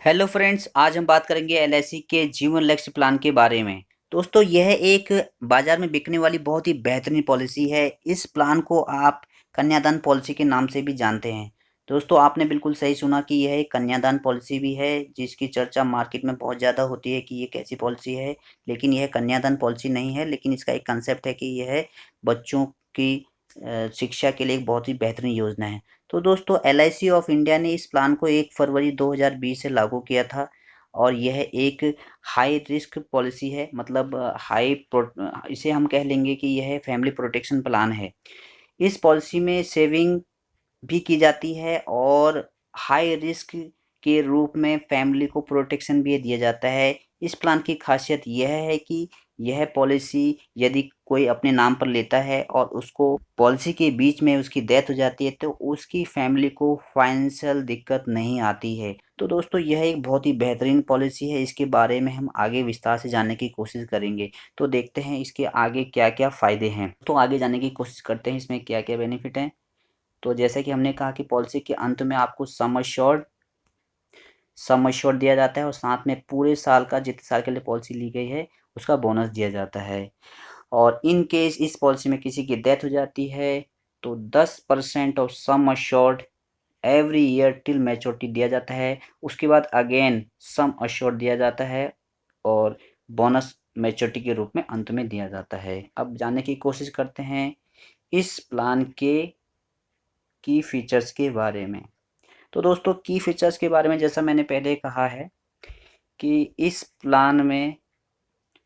Hello friends, आज हम बात करेंगे एलआईसी के जीवन लक्ष्य प्लान के बारे में। दोस्तों, यह एक बाजार में बिकने वाली बहुत ही बेहतरीन पॉलिसी है। इस प्लान को आप कन्यादान पॉलिसी के नाम से भी जानते हैं। दोस्तों, आपने बिल्कुल सही सुना कि यह एक कन्यादान पॉलिसी भी है, जिसकी चर्चा मार्केट में बहुत ज़्यादा होती है कि ये कैसी पॉलिसी है। लेकिन यह कन्यादान पॉलिसी नहीं है, लेकिन इसका एक कंसेप्ट है कि यह बच्चों की शिक्षा के लिए एक बहुत ही बेहतरीन योजना है। तो दोस्तों, एलआईसी ऑफ इंडिया ने इस प्लान को 1 फरवरी 2020 से लागू किया था और यह एक हाई रिस्क पॉलिसी है। मतलब इसे हम कह लेंगे कि यह फैमिली प्रोटेक्शन प्लान है। इस पॉलिसी में सेविंग भी की जाती है और हाई रिस्क के रूप में फैमिली को प्रोटेक्शन भी दिया जाता है। इस प्लान की खासियत यह है कि यह पॉलिसी यदि कोई अपने नाम पर लेता है और उसको पॉलिसी के बीच में उसकी डेथ हो जाती है तो उसकी फैमिली को फाइनेंशियल दिक्कत नहीं आती है। तो दोस्तों, यह एक बहुत ही बेहतरीन पॉलिसी है। इसके बारे में हम आगे विस्तार से जानने की कोशिश करेंगे। तो देखते हैं इसके आगे क्या क्या फ़ायदे हैं। तो आगे जानने की कोशिश करते हैं इसमें क्या क्या बेनिफिट हैं। तो जैसे कि हमने कहा कि पॉलिसी के अंत में आपको सम एश्योर्ड दिया जाता है और साथ में पूरे साल का, जितने साल के लिए पॉलिसी ली गई है, उसका बोनस दिया जाता है। और इन केस इस पॉलिसी में किसी की डेथ हो जाती है तो 10% of sum assured every year till maturity दिया जाता है। उसके बाद अगेन सम अश्योर्ड दिया जाता है और बोनस मैच्योरिटी के रूप में अंत में दिया जाता है। अब जानने की कोशिश करते हैं इस प्लान के की फीचर्स के बारे में। तो दोस्तों, की फीचर्स के बारे में जैसा मैंने पहले कहा है कि इस प्लान में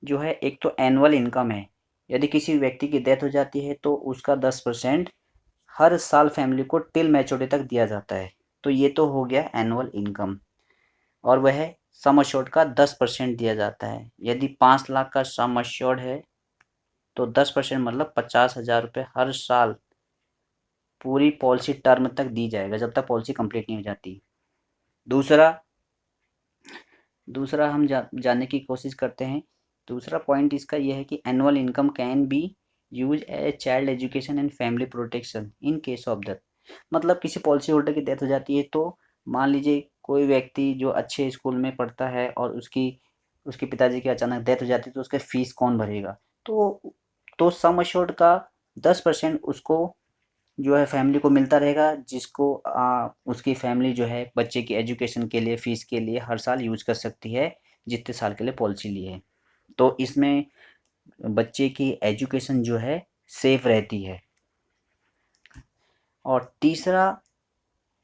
जो है, एक तो एनुअल इनकम है। यदि किसी व्यक्ति की डेथ हो जाती है तो उसका 10% हर साल फैमिली को टिल मैच्योरिटी तक दिया जाता है। तो ये तो हो गया एनुअल इनकम। और वह सम अश्योर्ड का 10% दिया जाता है। यदि 5 लाख का सम अश्योर्ड है तो 10% मतलब 50,000 रुपये हर साल पूरी पॉलिसी टर्म तक दी जाएगा, जब तक पॉलिसी कंप्लीट नहीं हो जाती। दूसरा दूसरा हम जानने की कोशिश करते हैं। दूसरा पॉइंट इसका यह है कि annual income can be use as child education and family protection in case of death. मतलब किसी पॉलिसी होल्डर की डेथ हो जाती है तो मान लीजिए कोई व्यक्ति जो अच्छे स्कूल में पढ़ता है और उसके पिताजी की अचानक डेथ हो जाती है तो उसके फीस कौन भरेगा। तो सम अश्योर्ड का 10% उसको जो है फैमिली को मिलता रहेगा, जिसको उसकी फैमिली जो है बच्चे की एजुकेशन के लिए, फीस के लिए हर साल यूज कर सकती है, जितने साल के लिए पॉलिसी ली है। तो इसमें बच्चे की एजुकेशन जो है सेफ रहती है। और तीसरा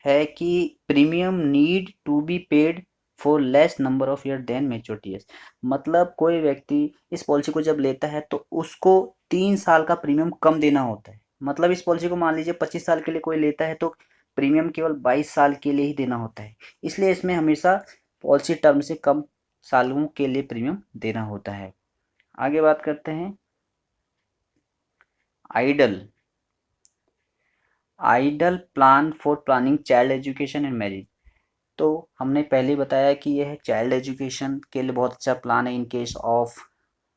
है कि premium need to be paid for less number of year than maturity years. मतलब कोई व्यक्ति इस पॉलिसी को जब लेता है तो उसको 3 साल का प्रीमियम कम देना होता है। मतलब इस पॉलिसी को मान लीजिए 25 साल के लिए कोई लेता है तो प्रीमियम केवल 22 साल के लिए ही देना होता है। इसलिए इसमें हमेशा पॉलिसी टर्म से कम सालों के लिए प्रीमियम देना होता है। आगे बात करते हैं ideal ideal plan for planning child education and marriage. तो हमने पहले ही बताया कि यह चाइल्ड एजुकेशन के लिए बहुत अच्छा प्लान है इन केस ऑफ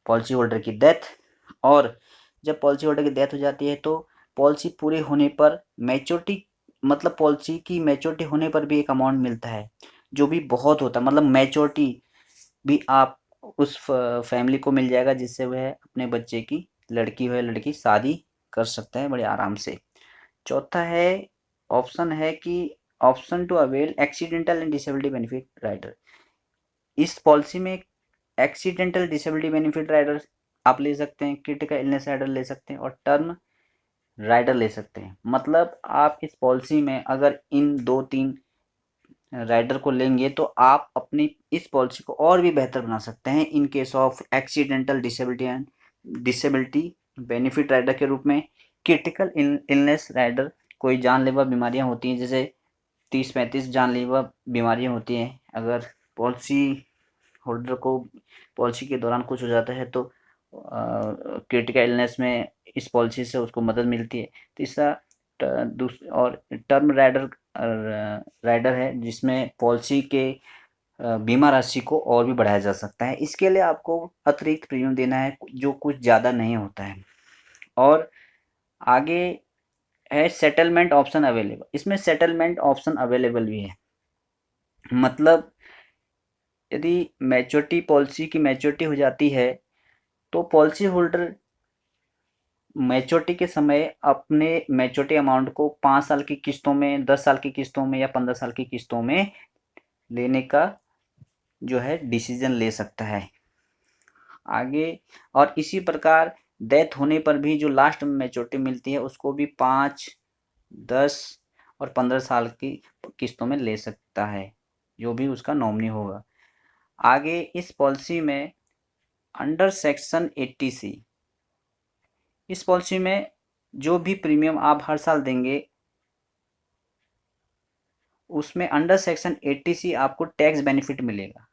पॉलिसी होल्डर की डेथ। और जब पॉलिसी होल्डर की डेथ हो जाती है तो पॉलिसी पूरे होने पर मैच्योरिटी, मतलब पॉलिसी की मैच्योरिटी होने पर भी एक अमाउंट मिलता है, जो भी बहुत होता है। मतलब मैच्योरिटी भी आप उस फैमिली को मिल जाएगा जिससे वह अपने बच्चे की, लड़की हो या लड़की, शादी कर सकता है बड़े आराम से। चौथा है ऑप्शन है कि option to avail accidental and disability benefit rider. इस पॉलिसी में एक्सीडेंटल डिसेबिलिटी बेनिफिट राइडर आप ले सकते हैं, क्रिटिकल इलनेस राइडर ले सकते हैं और टर्म राइडर ले सकते हैं। मतलब आप इस पॉलिसी में अगर इन 2-3 राइडर को लेंगे तो आप अपनी इस पॉलिसी को और भी बेहतर बना सकते हैं in case of accidental disability and disability benefit rider के रूप में। क्रिटिकल इलनेस राइडर, कोई जानलेवा बीमारियां होती हैं, जैसे 30-35 जानलेवा बीमारियां होती हैं। अगर पॉलिसी होल्डर को पॉलिसी के दौरान कुछ हो जाता है तो क्रिटिकल इलनेस में इस पॉलिसी से उसको मदद मिलती है। तीसरा और टर्म राइडर राइडर है, जिसमें पॉलिसी के बीमा राशि को और भी बढ़ाया जा सकता है। इसके लिए आपको अतिरिक्त प्रीमियम देना है, जो कुछ ज़्यादा नहीं होता है। और आगे है सेटलमेंट ऑप्शन अवेलेबल। इसमें सेटलमेंट ऑप्शन अवेलेबल भी है। मतलब यदि मैच्योरिटी पॉलिसी की मैच्योरिटी हो जाती है तो पॉलिसी होल्डर मैच्योरिटी के समय अपने मैच्योरिटी अमाउंट को 5 साल की किस्तों में, 10 साल की किस्तों में या 15 साल की किस्तों में लेने का जो है डिसीजन ले सकता है आगे। और इसी प्रकार डेथ होने पर भी जो लास्ट में मैच्योरिटी मिलती है उसको भी 5, 10 और 15 साल की किस्तों में ले सकता है, जो भी उसका नॉमिनी होगा। आगे इस पॉलिसी में अंडर सेक्शन 80C, इस पॉलिसी में जो भी प्रीमियम आप हर साल देंगे उसमें अंडर सेक्शन 80C आपको टैक्स बेनिफिट मिलेगा,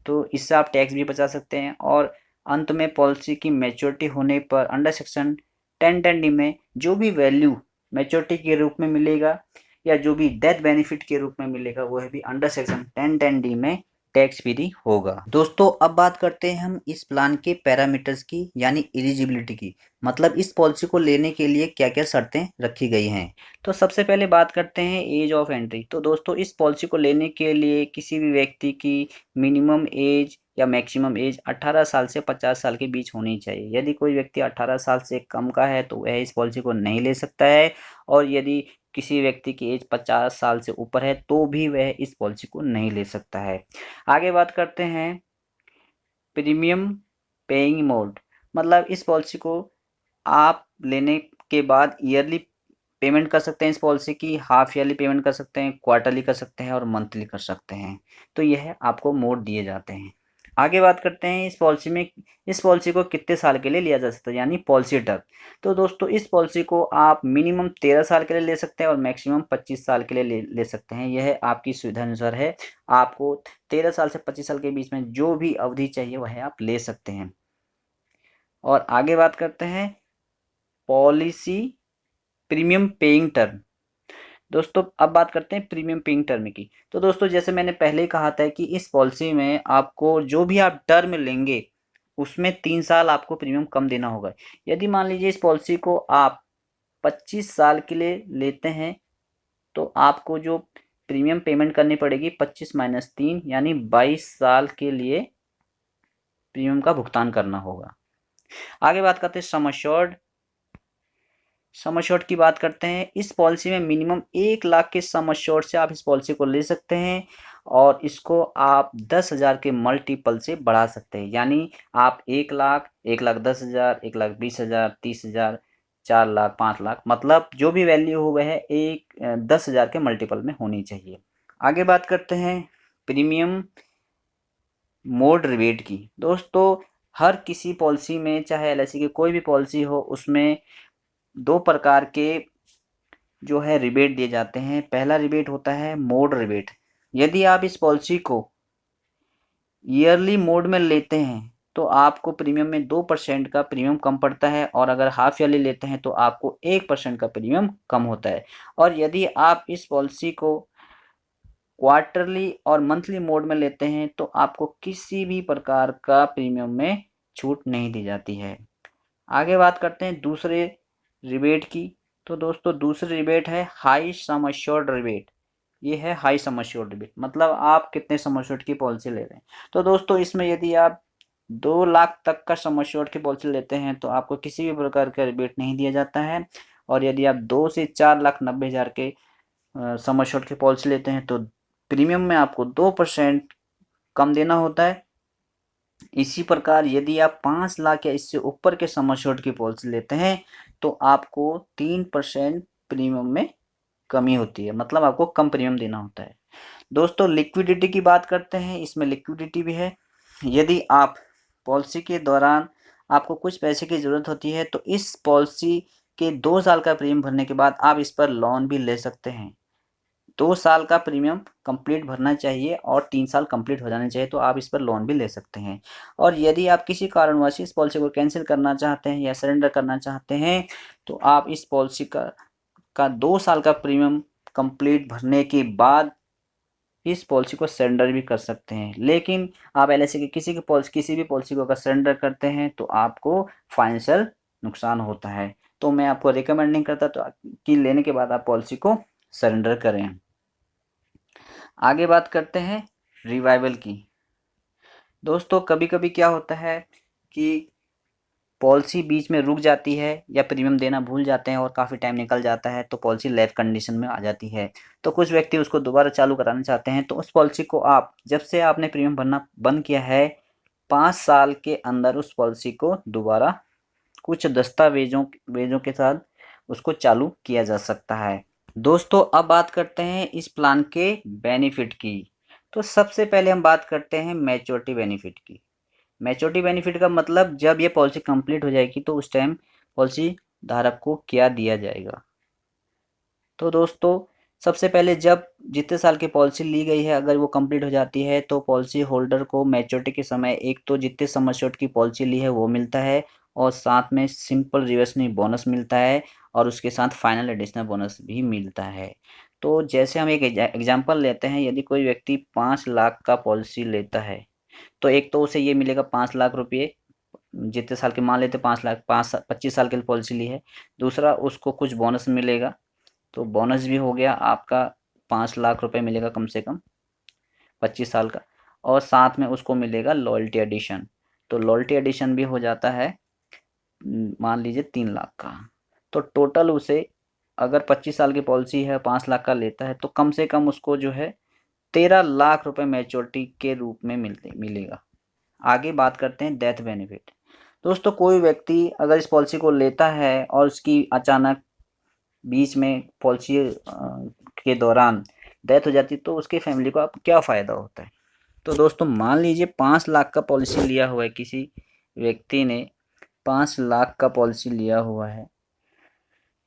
तो इससे आप टैक्स भी बचा सकते हैं। और अंत में पॉलिसी की मैच्योरिटी होने पर अंडर सेक्शन 1010D में जो भी वैल्यू मैच्योरिटी के रूप में मिलेगा या जो भी डेथ बेनिफिट के रूप में मिलेगा वह भी अंडर सेक्शन 1010D में टैक्स फ्री होगा। दोस्तों अब बात करते हैं हम इस प्लान के पैरामीटर्स की यानी एलिजिबिलिटी की, मतलब इस पॉलिसी को लेने के लिए क्या क्या शर्तें रखी गई हैं। तो सबसे पहले बात करते हैं एज ऑफ एंट्री। तो दोस्तों इस पॉलिसी को लेने के लिए किसी भी व्यक्ति की मिनिमम एज या मैक्सिमम एज 18 साल से 50 साल के बीच होनी चाहिए। यदि कोई व्यक्ति 18 साल से कम का है तो वह इस पॉलिसी को नहीं ले सकता है, और यदि किसी व्यक्ति की एज 50 साल से ऊपर है तो भी वह इस पॉलिसी को नहीं ले सकता है। आगे बात करते हैं प्रीमियम पेइंग मोड, मतलब इस पॉलिसी को आप लेने के बाद ईयरली पेमेंट कर सकते हैं, इस पॉलिसी की हाफ ईयरली पेमेंट कर सकते हैं, क्वार्टरली कर सकते हैं और मंथली कर सकते हैं। तो यह आपको मोड दिए जाते हैं। आगे बात करते हैं इस पॉलिसी को कितने साल के लिए लिया जा सकता है यानी पॉलिसी टर्म। तो दोस्तों इस पॉलिसी को आप मिनिमम 13 साल के लिए ले सकते हैं और मैक्सिमम 25 साल के लिए ले सकते हैं। यह आपकी सुविधा अनुसार है, आपको 13 साल से 25 साल के बीच में जो भी अवधि चाहिए वह आप ले सकते हैं। और आगे बात करते हैं पॉलिसी प्रीमियम पेइंग टर्म। दोस्तों अब बात करते हैं प्रीमियम पेइंग टर्म की। तो दोस्तों जैसे मैंने पहले ही कहा था कि इस पॉलिसी में आपको जो भी आप टर्म लेंगे उसमें 3 साल आपको प्रीमियम कम देना होगा। यदि मान लीजिए इस पॉलिसी को आप 25 साल के लिए लेते हैं तो आपको जो प्रीमियम पेमेंट करनी पड़ेगी 25 - 3 यानी 22 साल के लिए प्रीमियम का भुगतान करना होगा। आगे बात करते हैं सम एश्योर्ड की बात करते हैं। इस पॉलिसी में मिनिमम 1 लाख के सम एश्योर्ड से आप इस पॉलिसी को ले सकते हैं और इसको आप 10,000 के मल्टीपल से बढ़ा सकते हैं, यानी आप 1 लाख, 1,10,000, 1,20,000, 30,000, 4 लाख, 5 लाख, मतलब जो भी वैल्यू हो वह 10,000 के मल्टीपल में होनी चाहिए। आगे बात करते हैं प्रीमियम मोड रिबेट की। दोस्तों हर किसी पॉलिसी में, चाहे एलआईसी की कोई भी पॉलिसी हो, उसमें 2 प्रकार के जो है रिबेट दिए जाते हैं। पहला रिबेट होता है मोड रिबेट। यदि आप इस पॉलिसी को ईयरली मोड में लेते हैं तो आपको प्रीमियम में 2% का प्रीमियम कम पड़ता है, और अगर हाफ ईयरली लेते हैं तो आपको 1% का प्रीमियम कम होता है। और यदि आप इस पॉलिसी को क्वार्टरली और मंथली मोड में लेते हैं तो आपको किसी भी प्रकार का प्रीमियम में छूट नहीं दी जाती है। आगे बात करते हैं दूसरे रिबेट की। तो दोस्तों दूसरी रिबेट है हाई सम एश्योर्ड रिबेट। ये है हाई सम एश्योर्ड रिबेट, मतलब आप कितने सम एश्योर्ड की पॉलिसी ले रहे हैं। तो दोस्तों इसमें यदि आप 2 लाख तक का सम एश्योर्ड की पॉलिसी लेते हैं तो आपको किसी भी प्रकार का रिबेट नहीं दिया जाता है, और यदि आप 2 से 4,90,000 के सम एश्योर्ड की पॉलिसी लेते हैं तो प्रीमियम में आपको 2% कम देना होता है। इसी प्रकार यदि आप 5 लाख या इससे ऊपर के सम एश्योर्ड की पॉलिसी लेते हैं तो आपको 3% प्रीमियम में कमी होती है, मतलब आपको कम प्रीमियम देना होता है। दोस्तों लिक्विडिटी की बात करते हैं, इसमें लिक्विडिटी भी है। यदि आप पॉलिसी के दौरान आपको कुछ पैसे की ज़रूरत होती है तो इस पॉलिसी के 2 साल का प्रीमियम भरने के बाद आप इस पर लोन भी ले सकते हैं। 2 साल का प्रीमियम कंप्लीट भरना चाहिए और 3 साल कंप्लीट हो जाने चाहिए, तो आप इस पर लोन भी ले सकते हैं। और यदि आप किसी कारणवश इस पॉलिसी को कैंसिल करना चाहते हैं या सरेंडर करना चाहते हैं तो आप इस पॉलिसी का 2 साल का प्रीमियम कंप्लीट भरने के बाद इस पॉलिसी को सरेंडर भी कर सकते हैं। लेकिन आप एलआईसी की किसी भी पॉलिसी को अगर सरेंडर करते हैं तो आपको फाइनेंशियल नुकसान होता है। तो मैं आपको रिकमेंड नहीं करता तो कि लेने के बाद आप पॉलिसी को सरेंडर करें। आगे बात करते हैं रिवाइवल की। दोस्तों कभी कभी क्या होता है कि पॉलिसी बीच में रुक जाती है या प्रीमियम देना भूल जाते हैं और काफ़ी टाइम निकल जाता है तो पॉलिसी लाइफ कंडीशन में आ जाती है। तो कुछ व्यक्ति उसको दोबारा चालू कराना चाहते हैं, तो उस पॉलिसी को आप जब से आपने प्रीमियम भरना बंद किया है 5 साल के अंदर उस पॉलिसी को दोबारा कुछ दस्तावेजों वेजों के साथ उसको चालू किया जा सकता है। दोस्तों अब बात करते हैं इस प्लान के बेनिफिट की। तो सबसे पहले हम बात करते हैं मैच्योरिटी बेनिफिट की। मैच्योरिटी बेनिफिट का मतलब जब ये पॉलिसी कंप्लीट हो जाएगी तो उस टाइम पॉलिसी धारक को क्या दिया जाएगा। तो दोस्तों सबसे पहले जब जितने साल की पॉलिसी ली गई है अगर वो कंप्लीट हो जाती है तो पॉलिसी होल्डर को मैच्योरिटी के समय एक तो जितने सम एश्योर्ड की पॉलिसी ली है वो मिलता है और साथ में सिंपल रिवर्सनी बोनस मिलता है और उसके साथ फाइनल एडिशनल बोनस भी मिलता है। तो जैसे हम एक एग्जांपल लेते हैं, यदि कोई व्यक्ति 5 लाख का पॉलिसी लेता है तो एक तो उसे ये मिलेगा 5 लाख रुपये, जितने साल के मान लेते 5 लाख 25 साल की पॉलिसी ली है। दूसरा उसको कुछ बोनस मिलेगा, तो बोनस भी हो गया आपका 5 लाख रुपए मिलेगा कम से कम 25 साल का। और साथ में उसको मिलेगा लॉयल्टी एडिशन, तो लॉयल्टी एडिशन भी हो जाता है मान लीजिए 3 लाख का। तो टोटल उसे अगर 25 साल की पॉलिसी है 5 लाख का लेता है तो कम से कम उसको जो है 13 लाख रुपए मैच्योरिटी के रूप में मिलेगा। आगे बात करते हैं डेथ बेनिफिट। दोस्तों कोई व्यक्ति अगर इस पॉलिसी को लेता है और उसकी अचानक बीच में पॉलिसी के दौरान डेथ हो जाती है तो उसकी फैमिली को अब क्या फ़ायदा होता है। तो दोस्तों मान लीजिए 5 लाख का पॉलिसी लिया हुआ है, किसी व्यक्ति ने 5 लाख का पॉलिसी लिया हुआ है,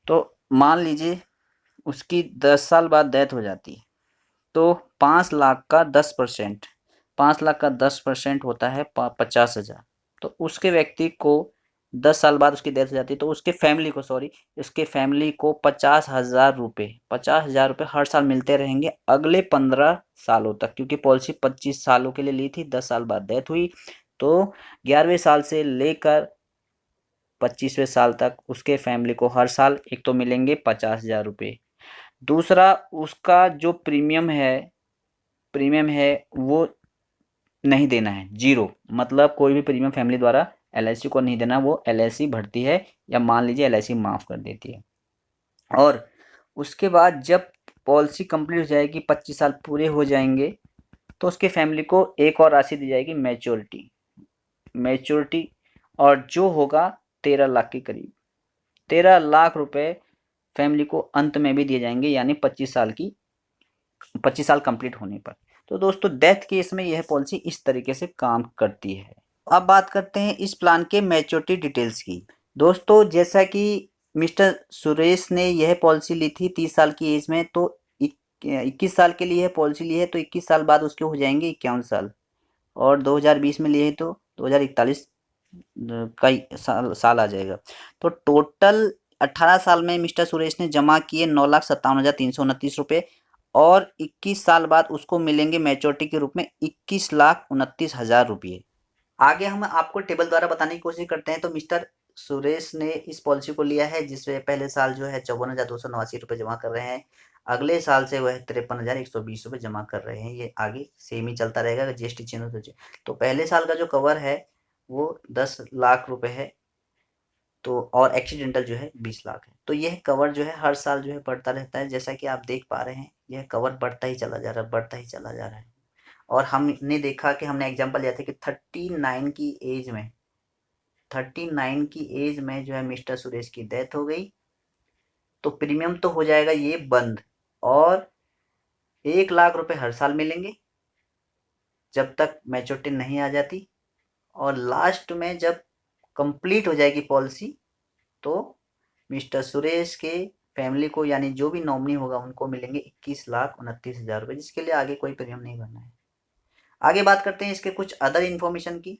तो मान लीजिए उसकी 10 साल बाद डेथ हो जाती है तो 5 लाख का 10%, 5 लाख का 10% होता है 50,000। तो उसके व्यक्ति को 10 साल बाद उसकी डेथ हो जाती है तो उसके फैमिली को 50,000 रुपये 50,000 रुपये हर साल मिलते रहेंगे अगले 15 सालों तक, क्योंकि पॉलिसी 25 सालों के लिए ली थी, 10 साल बाद डेथ हुई तो 11वें साल से लेकर 25वें साल तक उसके फैमिली को हर साल एक तो मिलेंगे 50,000 रुपये। दूसरा उसका जो प्रीमियम है वो नहीं देना है, जीरो। मतलब कोई भी प्रीमियम फैमिली द्वारा एलआईसी को नहीं देना, वो एलआईसी भरती है या मान लीजिए एलआईसी माफ़ कर देती है। और उसके बाद जब पॉलिसी कंप्लीट हो जाएगी 25 साल पूरे हो जाएंगे तो उसके फैमिली को एक और राशि दी जाएगी मैच्योरिटी और जो होगा 13 लाख के करीब। 13 लाख रुपए फैमिली को अंत में भी दिए जाएंगे, यानी 25 साल कंप्लीट होने पर। तो दोस्तों डेथ केस में यह पॉलिसी इस तरीके से काम करती है। अब बात करते हैं इस प्लान के मैच्योरिटी डिटेल्स की। दोस्तों जैसा कि मिस्टर सुरेश ने यह पॉलिसी ली थी 30 साल की एज में, तो 21 साल के लिए पॉलिसी ली है तो 21 साल बाद उसके हो जाएंगे 51 साल, और 2020 में लिए है तो 2041 का साल आ जाएगा। तो टोटल 18 साल में मिस्टर सुरेश ने जमा किए 9,57,329 रुपये और 21 साल बाद उसको मिलेंगे मैच्योरिटी के रूप में 21,29,000 रुपये। आगे हम आपको टेबल द्वारा बताने की कोशिश करते हैं। तो मिस्टर सुरेश ने इस पॉलिसी को लिया है जिसमें पहले साल जो है 54,289 रुपये जमा कर रहे हैं, अगले साल से वह 53,120 रुपये जमा कर रहे हैं। ये आगे सेम ही चलता रहेगा, जीएसटी चेंज हो तो पहले साल का जो कवर है वो 10 लाख रुपये है, तो और एक्सीडेंटल जो है 20 लाख है। तो यह कवर जो है हर साल जो है बढ़ता रहता है, जैसा कि आप देख पा रहे हैं यह कवर बढ़ता ही चला जा रहा है। और हमने देखा कि हमने एग्जांपल लिया था कि 39 की एज में जो है मिस्टर सुरेश की डेथ हो गई, तो प्रीमियम तो हो जाएगा ये बंद और 1 लाख रुपए हर साल मिलेंगे जब तक मैच्योरिटी नहीं आ जाती, और लास्ट में जब कंप्लीट हो जाएगी पॉलिसी तो मिस्टर सुरेश के फैमिली को यानी जो भी नॉमिनी होगा उनको मिलेंगे 21,29,000 रुपये, जिसके लिए आगे कोई प्रीमियम नहीं भरना है। आगे बात करते हैं इसके कुछ अदर इन्फॉर्मेशन की।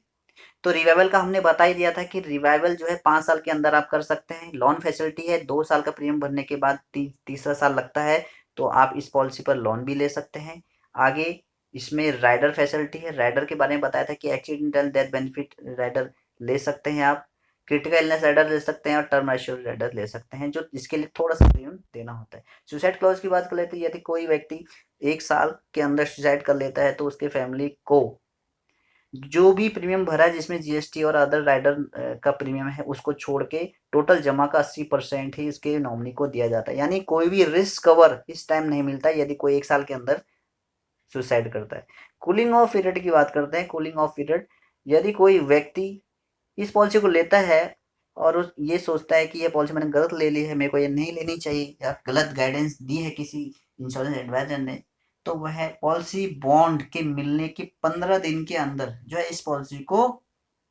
तो रिवाइवल का हमने बता ही दिया था कि रिवाइवल जो है 5 साल के अंदर आप कर सकते हैं। लोन फैसिलिटी है, 2 साल का प्रीमियम भरने के बाद तीसरा साल लगता है तो आप इस पॉलिसी पर लोन भी ले सकते हैं। आगे इसमें राइडर फैसिलिटी है, राइडर के बारे में बताया था कि एक्सीडेंटल डेथ बेनिफिट राइडर ले सकते हैं आप। क्रिटिकल इलनेस राइडर ले सकते हैं और टर्म एश्योर्ड राइडर ले सकते हैं, जो जिसके लिए थोड़ा सा प्रीमियम देना होता है। सुसाइड क्लॉज की बात कर लेते हैं, यदि कोई व्यक्ति 1 साल के अंदर सुसाइड कर लेता है तो उसके फैमिली को जो भी प्रीमियम भरा है जिसमें जीएसटी और अदर राइडर का प्रीमियम है उसको छोड़ के टोटल जमा का 80% ही इसके नॉमिनी को दिया जाता है। यानी कोई भी रिस्क कवर इस टाइम नहीं मिलता यदि कोई 1 साल के अंदर सुसाइड करता है। कूलिंग ऑफ पीरियड की बात करते हैं। कूलिंग ऑफ पीरियड, यदि कोई व्यक्ति इस पॉलिसी को लेता है और ये सोचता है कि ये पॉलिसी मैंने गलत ले ली है, मेरे को ये नहीं लेनी चाहिए, या गलत गाइडेंस दी है किसी इंश्योरेंस एडवाइजर ने, तो वह पॉलिसी बॉन्ड के मिलने के 15 दिन के अंदर जो है इस पॉलिसी को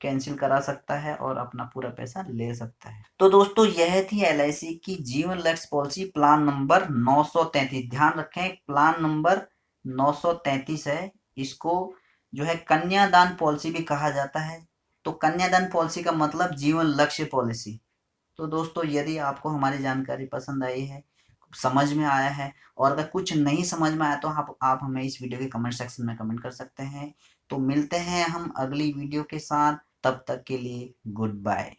कैंसिल करा सकता है और अपना पूरा पैसा ले सकता है। तो दोस्तों यह थी LIC की जीवन लक्ष्य पॉलिसी प्लान नंबर 933। ध्यान रखें प्लान नंबर 933 है। इसको जो है कन्यादान पॉलिसी भी कहा जाता है। तो कन्यादान पॉलिसी का मतलब जीवन लक्ष्य पॉलिसी। तो दोस्तों यदि आपको हमारी जानकारी पसंद आई है, समझ में आया है, और अगर कुछ नहीं समझ में आया तो आप हमें इस वीडियो के कमेंट सेक्शन में कमेंट कर सकते हैं। तो मिलते हैं हम अगली वीडियो के साथ, तब तक के लिए गुड बाय।